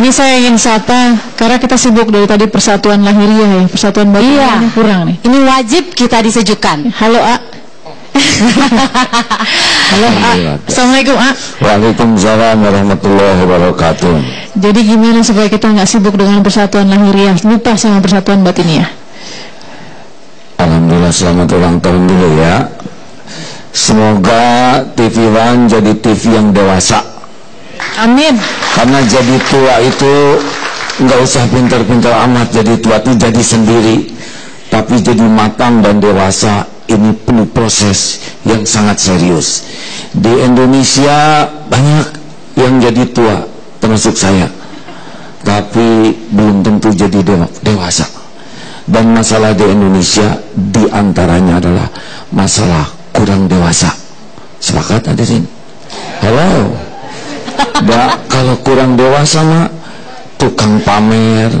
Ini saya ingin sapa, karena kita sibuk dari tadi persatuan lahiriah ya, persatuan batiniahnya kurang nih. Ini wajib kita disejukkan. Halo A. Halo A. Assalamualaikum A. Waalaikumsalam warahmatullahi wabarakatuh. Jadi gimana supaya kita nggak sibuk dengan persatuan lahiriah, lupa sama persatuan batiniah? Alhamdulillah, selamat ulang tahun dulu ya. Semoga TV One jadi TV yang dewasa. Amin. Karena jadi tua itu nggak usah pintar-pintar amat. Jadi tua itu jadi sendiri, tapi jadi matang dan dewasa ini perlu proses yang sangat serius. Di Indonesia banyak yang jadi tua, termasuk saya, tapi belum tentu jadi dewasa. Dan masalah di Indonesia diantaranya adalah masalah kurang dewasa. Sepakat hadirin? Halo. Kalau kurang dewasa mah tukang pamer,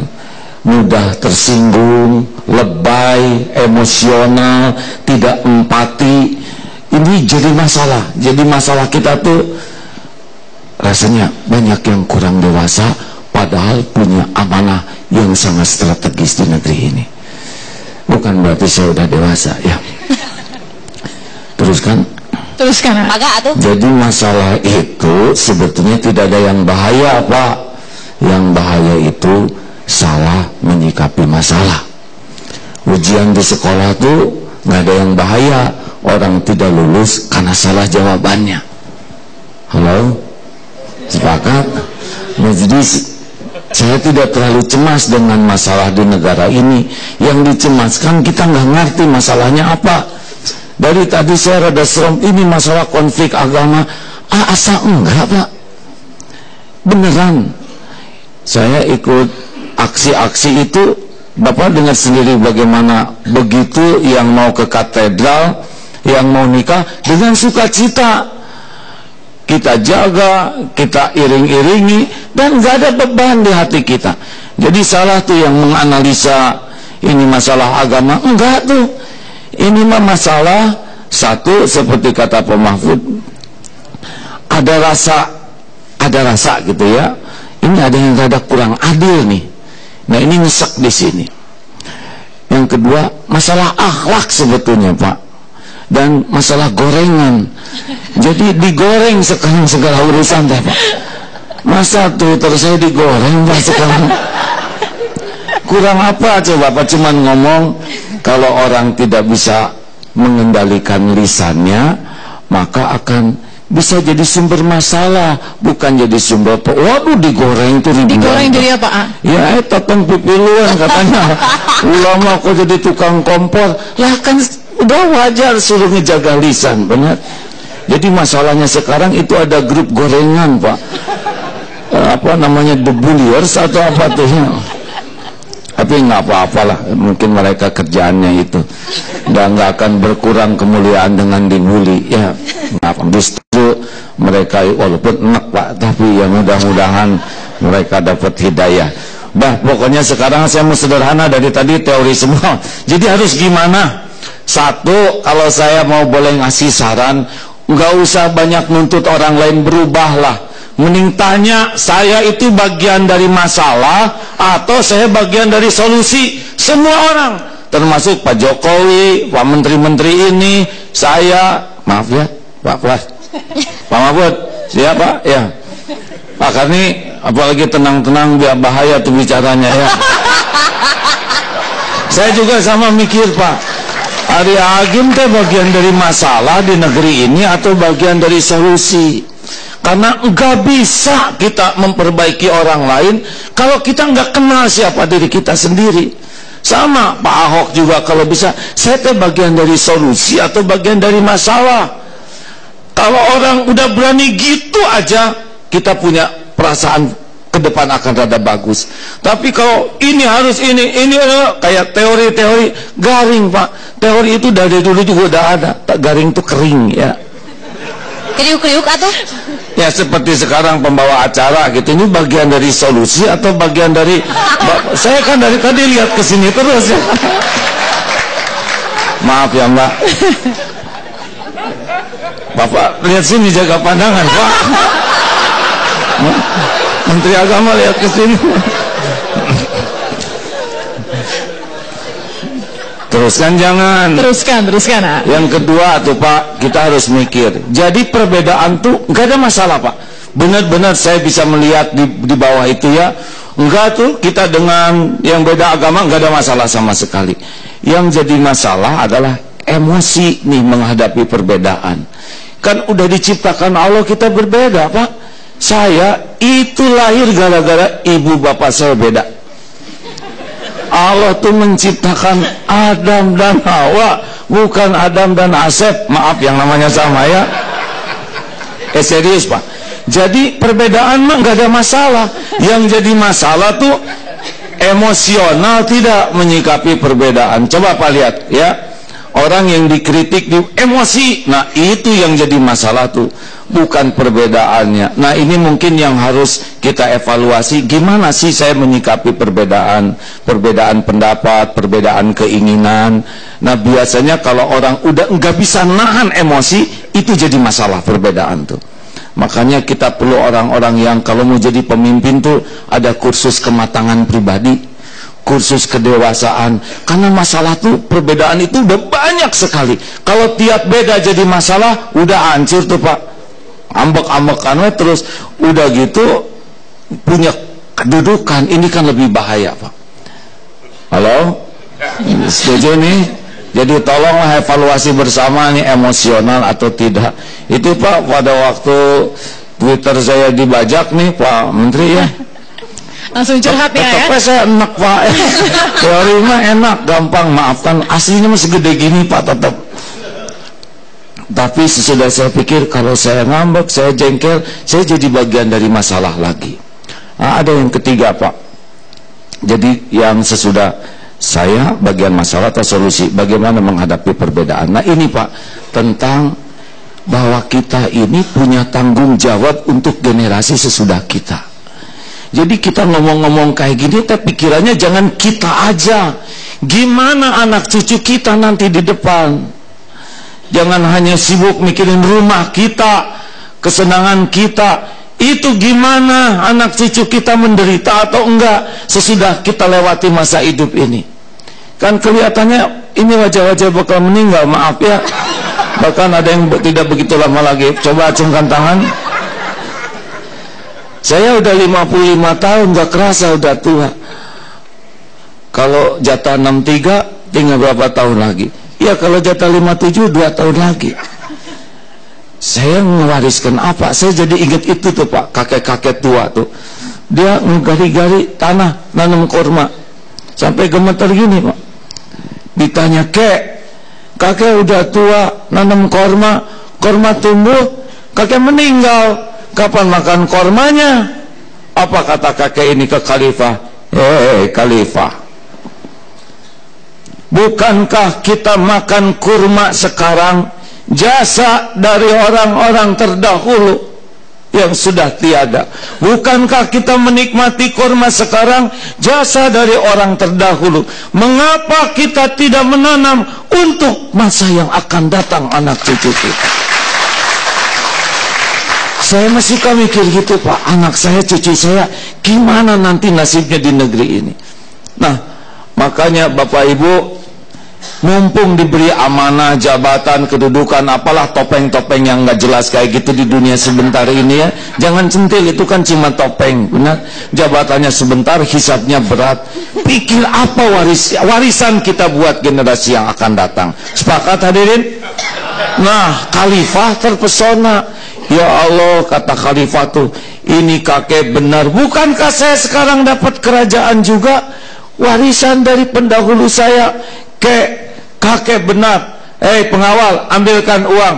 mudah tersinggung, lebay, emosional, tidak empati. Ini jadi masalah. Jadi masalah kita tuh rasanya banyak yang kurang dewasa, padahal punya amanah yang sangat strategis di negeri ini. Bukan berarti saya udah dewasa ya. Teruskan. Jadi masalah itu sebetulnya tidak ada yang bahaya, Pak. Yang bahaya itu salah menyikapi masalah. Ujian di sekolah tuh nggak ada yang bahaya, orang tidak lulus karena salah jawabannya. Halo, sepakat? Nah, jadi saya tidak terlalu cemas dengan masalah di negara ini. Yang dicemaskan kita nggak ngerti masalahnya apa. Dari tadi saya rada serem, ini masalah konflik agama. Asa enggak, Pak. Beneran. Saya ikut aksi-aksi itu, Bapak dengar sendiri bagaimana begitu yang mau ke katedral, yang mau nikah dengan sukacita. Kita jaga, kita iring-iringi, dan nggak ada beban di hati kita. Jadi salah tuh yang menganalisa ini masalah agama. Enggak tuh. Ini mah masalah satu, seperti kata Pak Mahfud, ada rasa gitu ya. Ini ada yang rada kurang adil nih. Nah, ini nyesek di sini. Yang kedua, masalah akhlak sebetulnya, Pak. Dan masalah gorengan. Jadi digoreng sekarang segala urusan, Pak. Masa tuh terus saya digoreng, Pak, sekarang. Kurang apa coba, Pak? Cuman ngomong. Kalau orang tidak bisa mengendalikan lisannya, maka akan bisa jadi sumber masalah, bukan jadi sumber. Waduh, digoreng tuh. Digoreng jadi apa? Ya, totong pipiluan katanya. Ulama kok jadi tukang kompor. Lah kan udah wajar suruh ngejaga lisan, benar. Jadi masalahnya sekarang itu ada grup gorengan, Pak. Apa namanya, The Bulliers atau apa tuh ya. Tapi nggak apa-apalah, mungkin mereka kerjaannya itu, dan nggak akan berkurang kemuliaan dengan dibully ya. Justru mereka walaupun enak, Pak, tapi ya mudah-mudahan mereka dapat hidayah. Pokoknya sekarang saya mau sederhana, dari tadi teori semua. Jadi harus gimana? Satu, kalau saya mau boleh ngasih saran, nggak usah banyak nuntut orang lain, berubahlah. Mending tanya, saya itu bagian dari masalah atau saya bagian dari solusi? Semua orang, termasuk Pak Jokowi, Pak Menteri-Menteri ini, saya, maaf ya Pak Plas, Pak Mahfud, siapa? Ya Pak Karni, apalagi tenang-tenang, biar bahaya tuh bicaranya ya. Saya juga sama mikir, Pak, Ari Agim teh bagian dari masalah di negeri ini atau bagian dari solusi? Karena nggak bisa kita memperbaiki orang lain kalau kita nggak kenal siapa diri kita sendiri. Sama Pak Ahok juga, kalau bisa, saya teh bagian dari solusi atau bagian dari masalah. Kalau orang udah berani gitu aja, kita punya perasaan ke depan akan rada bagus. Tapi kalau ini harus ini kayak teori-teori garing, Pak. Teori itu dari dulu juga udah ada. Garing itu kering ya. Kriuk-kriuk atau? Ya seperti sekarang pembawa acara gitu, ini bagian dari solusi atau bagian dari saya kan dari tadi lihat ke sini terus ya. Maaf ya, Mbak. Bapak lihat sini, jaga pandangan, Pak. Menteri Agama lihat ke sini. Teruskan jangan. Teruskan. Yang kedua tuh Pak, kita harus mikir. Jadi perbedaan tuh nggak ada masalah Pak. Benar-benar saya bisa melihat di bawah itu ya. Enggak tuh kita dengan yang beda agama nggak ada masalah sama sekali. Yang jadi masalah adalah emosi nih menghadapi perbedaan. Kan udah diciptakan Allah kita berbeda Pak. Saya itu lahir gara-gara ibu bapak saya beda. Allah tuh menciptakan Adam dan Hawa, bukan Adam dan Asep. Maaf yang namanya sama ya. Serius Pak. Jadi perbedaan mah nggak ada masalah. Yang jadi masalah tuh emosional tidak menyikapi perbedaan. Coba Pak lihat ya. Orang yang dikritik di emosi. Nah itu yang jadi masalah tuh, bukan perbedaannya. Nah ini mungkin yang harus kita evaluasi. Gimana sih saya menyikapi perbedaan pendapat, perbedaan keinginan. Nah biasanya kalau orang udah nggak bisa nahan emosi, itu jadi masalah perbedaan tuh. Makanya kita perlu orang-orang yang kalau mau jadi pemimpin tuh ada kursus kematangan pribadi, kursus kedewasaan. Karena masalah tuh perbedaan itu udah banyak sekali. Kalau tiap beda jadi masalah, udah hancur tuh Pak. Ambek-ambekan terus udah gitu punya kedudukan. Ini kan lebih bahaya Pak. Halo? Setuju nih? Jadi tolonglah evaluasi bersama nih, emosional atau tidak. Itu Pak, pada waktu Twitter saya dibajak nih Pak Menteri ya. Langsung curhat ya. Tetapnya saya enak Pak. Teori mah enak, gampang, maafkan. Aslinya masih gede gini Pak tetap. Tapi sesudah saya pikir kalau saya ngambek, saya jengkel, saya jadi bagian dari masalah lagi. Nah, ada yang ketiga Pak. Jadi yang sesudah saya bagian masalah atau solusi, bagaimana menghadapi perbedaan. Nah ini Pak, tentang bahwa kita ini punya tanggung jawab untuk generasi sesudah kita. Jadi kita ngomong-ngomong kayak gini, tapi pikirannya jangan kita aja. Gimana anak cucu kita nanti di depan? Jangan hanya sibuk mikirin rumah kita, kesenangan kita. Itu gimana anak cucu kita menderita atau enggak sesudah kita lewati masa hidup ini. Kan kelihatannya ini wajah-wajah bakal meninggal, maaf ya. Bahkan ada yang tidak begitu lama lagi. Coba acungkan tangan. Saya udah 55 tahun, gak kerasa udah tua. Kalau jatah 63 tinggal berapa tahun lagi? Ya kalau jatah 57 2 tahun lagi. Saya mewariskan apa? Saya jadi ingat itu tuh Pak, kakek-kakek tua tuh. Dia ngegali-gali tanah, nanam korma. Sampai gemeter gini Pak. Ditanya, kakek udah tua, nanam korma, korma tumbuh, kakek meninggal. Kapan makan kormanya? Apa kata kakek ini ke khalifah? Khalifah, bukankah kita makan kurma sekarang jasa dari orang-orang terdahulu yang sudah tiada? Bukankah kita menikmati kurma sekarang jasa dari orang terdahulu? Mengapa kita tidak menanam untuk masa yang akan datang anak cucu kita? Saya masih suka mikir gitu Pak, anak saya, cucu saya gimana nanti nasibnya di negeri ini. Nah makanya Bapak Ibu, mumpung diberi amanah, jabatan, kedudukan, apalah topeng-topeng yang nggak jelas kayak gitu di dunia sebentar ini ya, jangan centil, itu kan cuma topeng, benar. Jabatannya sebentar, hisabnya berat. Pikir apa warisan kita buat generasi yang akan datang. Sepakat hadirin? Nah khalifah terpesona. Ya Allah, kata khalifah tuh, ini kakek benar. Bukankah saya sekarang dapat kerajaan juga? Warisan dari pendahulu saya. Kakek benar. Pengawal, ambilkan uang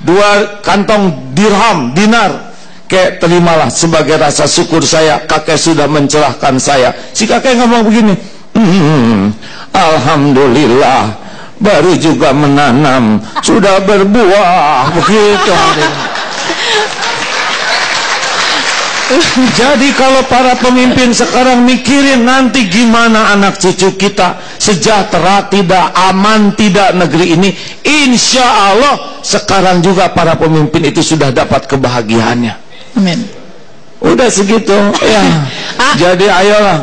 2 kantong dirham, dinar. Terimalah sebagai rasa syukur saya, kakek sudah mencerahkan saya. Si kakek ngomong begini, alhamdulillah, baru juga menanam, sudah berbuah. Begitu. Jadi kalau para pemimpin sekarang mikirin nanti gimana anak cucu kita sejahtera tidak, aman tidak negeri ini, insya Allah sekarang juga para pemimpin itu sudah dapat kebahagiaannya. Amin. Udah segitu ya. Jadi ayolah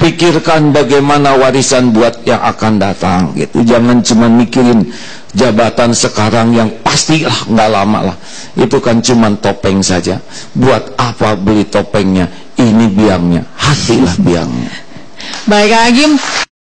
pikirkan bagaimana warisan buat yang akan datang gitu. Jangan cuma mikirin jabatan sekarang yang pastilah nggak lama lah. Itu kan cuma topeng saja. Buat apa beli topengnya? Ini biangnya, hatilah biangnya. Baik, Kak Agim.